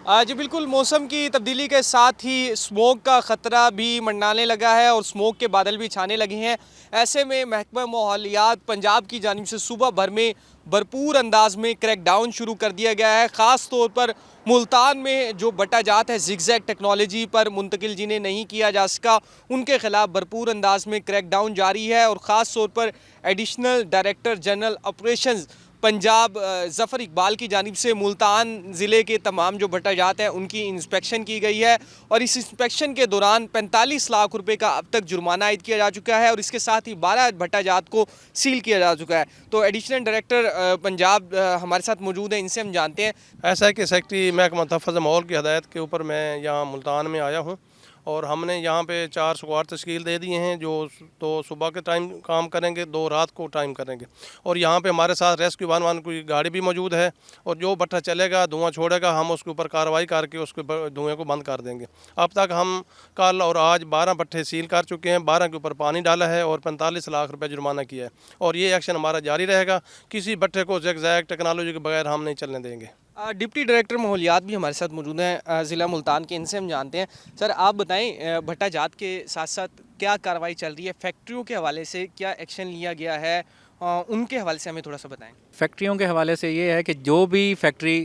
जी बिल्कुल, मौसम की तब्दीली के साथ ही स्मोक का ख़तरा भी मंडराने लगा है और स्मोक के बादल भी छाने लगे हैं। ऐसे में महकमा माहौलियात पंजाब की जानिब से सूबा भर में भरपूर अंदाज में क्रैकडाउन शुरू कर दिया गया है। ख़ास तौर पर मुल्तान में जो बट्टाजात है ज़िगज़ैग टेक्नोलॉजी पर मुंतकिल जिन्हें नहीं किया जा सका, उनके ख़िलाफ़ भरपूर अंदाज में क्रैकडाउन जारी है और ख़ास तौर पर additional director general operations Punjab Zafar Iqbal की जानिब से मुल्तान ज़िले के तमाम जो भट्टाजात हैं उनकी इंस्पेक्शन की गई है और इस इंस्पेक्शन के दौरान 45 लाख रुपए का अब तक जुर्माना आयद किया जा चुका है और इसके साथ ही 12 भट्टाजात को सील किया जा चुका है। तो एडिशनल डायरेक्टर पंजाब हमारे साथ मौजूद हैं, इनसे हम जानते हैं। ऐसा है कि सेक्रेटरी महकमा तहफ़्फ़ुज़ माहौल की हदायत के ऊपर मैं यहाँ मुल्तान में आया हूँ और हमने यहाँ पे 4 स्क्वाड तश्कील दे दिए हैं जो तो सुबह के टाइम काम करेंगे, 2 रात को टाइम करेंगे और यहाँ पे हमारे साथ रेस्क्यू वाहन की गाड़ी भी मौजूद है और जो भट्टा चलेगा धुआं छोड़ेगा हम उसके ऊपर कार्रवाई करके उसके धुएँ को बंद कर देंगे। अब तक हम कल और आज 12 भट्टे सील कर चुके हैं, 12 के ऊपर पानी डाला है और 45 लाख रुपये जुर्माना किया है और ये एक्शन हमारा जारी रहेगा। किसी भट्टे को ज़िगज़ैग टेक्नोलॉजी के बगैर हम नहीं चलने देंगे। डिप्टी डायरेक्टर माहौलियात भी हमारे साथ मौजूद हैं ज़िला मुल्तान के, इनसे हम जानते हैं। सर आप बताएं, भट्टा जात के साथ साथ क्या कार्रवाई चल रही है, फैक्ट्रियों के हवाले से क्या एक्शन लिया गया है, उनके हवाले से हमें थोड़ा सा बताएं। फैक्ट्रियों के हवाले से ये है कि जो भी फैक्ट्री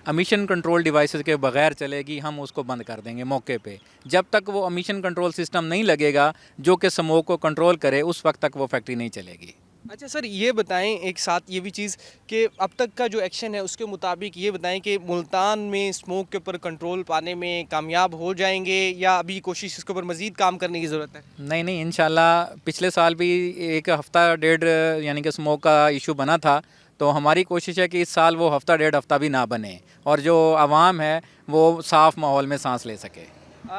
एमिशन कंट्रोल डिवाइसेस के बगैर चलेगी हम उसको बंद कर देंगे मौके पे। जब तक वो एमिशन कंट्रोल सिस्टम नहीं लगेगा जो कि स्मोक को कंट्रोल करे उस वक्त तक वो फैक्ट्री नहीं चलेगी। अच्छा सर, ये बताएं एक साथ ये भी चीज़ कि अब तक का जो एक्शन है उसके मुताबिक ये बताएं कि मुल्तान में स्मोक के ऊपर कंट्रोल पाने में कामयाब हो जाएंगे या अभी कोशिश इसके ऊपर मज़ीद काम करने की ज़रूरत है? नहीं इंशाल्लाह। पिछले साल भी एक हफ़्ता डेढ़ यानी कि स्मोक का इशू बना था, तो हमारी कोशिश है कि इस साल वो हफ़्ता डेढ़ हफ़्ता भी ना बने और जो आवाम है वो साफ़ माहौल में सांस ले सके।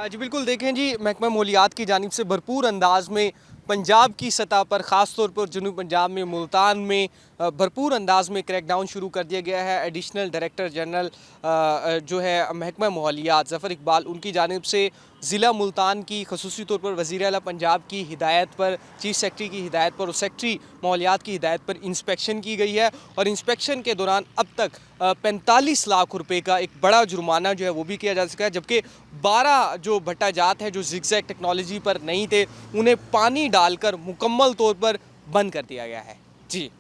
जी बिल्कुल, देखें जी, महकमा माहौलियात की जानिब से भरपूर अंदाज में पंजाब की सतह पर ख़ास तौर पर जनूब पंजाब में मुल्तान में भरपूर अंदाज में क्रैकडाउन शुरू कर दिया गया है। एडिशनल डायरेक्टर जनरल जो है महकमा माहौलियात ज़फ़र इकबाल, उनकी जानिब से ज़िला मुल्तान की खसूसी तौर पर वज़ीर आला पंजाब की हिदायत पर, चीफ सेक्रेटरी की हिदायत पर और सेक्रेटरी माहौलियात की हिदायत पर इंस्पेक्शन की गई है और इंस्पेक्शन के दौरान अब तक 45 लाख रुपए का एक बड़ा जुर्माना जो है वो भी किया जा सका है, जबकि 12 जो भट्टाजात हैं जो ज़िगज़ैग टेक्नोलॉजी पर नहीं थे उन्हें पानी डालकर मुकम्मल तौर पर बंद कर दिया गया है। जी।